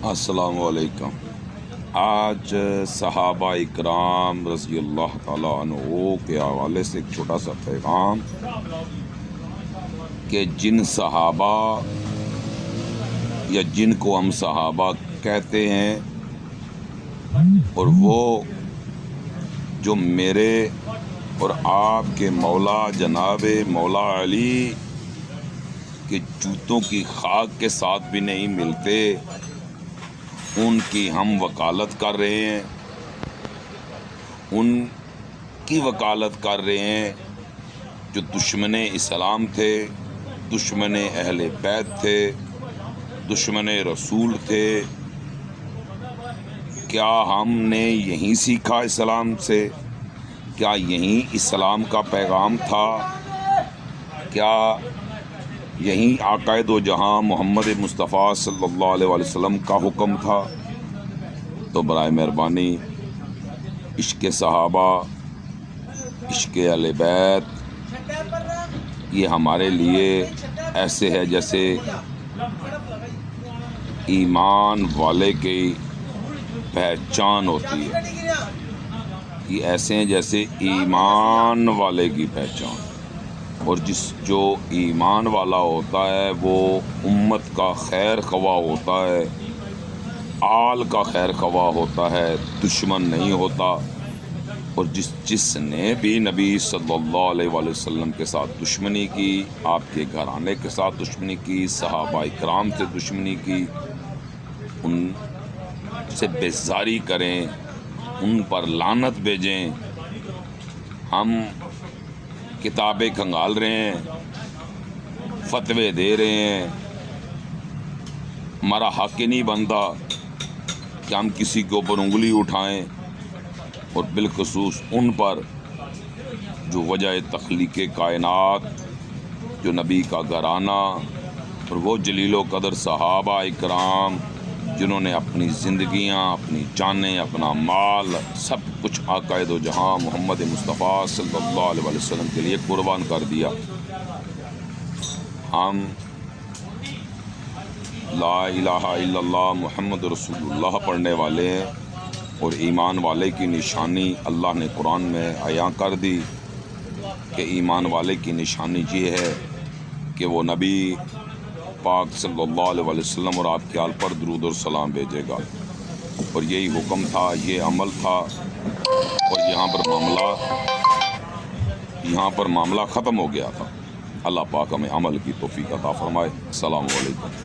السلام علیکم۔ آج صحابہ اکرام رضی اللہ تعالیٰ عنہ کے حوالے سے ایک چھوٹا سا پیغام کہ جن صحابہ یا جن کو ہم صحابہ کہتے ہیں اور وہ جو میرے اور آپ کے مولا جناب مولا علی کے جوتوں کی خاک کے ساتھ بھی نہیں ملتے، ان کی ہم وکالت کر رہے ہیں، ان کی وکالت کر رہے ہیں جو دشمن اسلام تھے، دشمن اہل بیت تھے، دشمن رسول تھے۔ کیا ہم نے یہیں سیکھا اسلام سے؟ کیا یہیں اسلام کا پیغام تھا؟ کیا یہیں آقا دو جہاں محمد مصطفیٰ صلی اللہ علیہ وسلم کا حکم تھا؟ تو برائے مہربانی عشق صحابہ، عشق اہل بیت یہ ہمارے لیے ایسے ہے جیسے ایمان والے کی پہچان ہوتی ہے، یہ ایسے ہیں جیسے ایمان والے کی پہچان۔ اور جو ایمان والا ہوتا ہے وہ امت کا خیر خواہ ہوتا ہے، آل کا خیر خواہ ہوتا ہے، دشمن نہیں ہوتا۔ اور جس نے بھی نبی صلی اللہ علیہ وسلم کے ساتھ دشمنی کی، آپ کے گھرانے کے ساتھ دشمنی کی، صحابہ اکرام سے دشمنی کی، ان سے بیزاری کریں، ان پر لعنت بھیجیں۔ ہم کتابیں کھنگال رہے ہیں، فتوے دے رہے ہیں، ہمارا حق ہی نہیں بنتا کہ ہم کسی کے اوپر انگلی اٹھائیں، اور بالخصوص ان پر جو وجہ تخلیق کائنات، جو نبی کا گھرانہ اور وہ جلیل و قدر صحابہ اکرام جنہوں نے اپنی زندگیاں، اپنی جانیں، اپنا مال سب کچھ آقا دو جہاں محمد مصطفیٰ صلی اللہ علیہ وسلم کے لیے قربان کر دیا۔ ہم لا الہ الا اللہ محمد رسول اللہ پڑھنے والے ہیں، اور ایمان والے کی نشانی اللہ نے قرآن میں عیاں کر دی کہ ایمان والے کی نشانی یہ ہے کہ وہ نبی پاک صلی اللہ علیہ وسلم اور آپ کے آل پر درود اور سلام بھیجے گا، اور یہی حکم تھا، یہ عمل تھا، اور یہاں پر معاملہ ختم ہو گیا تھا۔ اللہ پاک ہمیں عمل کی توفیق عطا فرمائے۔ السلام علیکم۔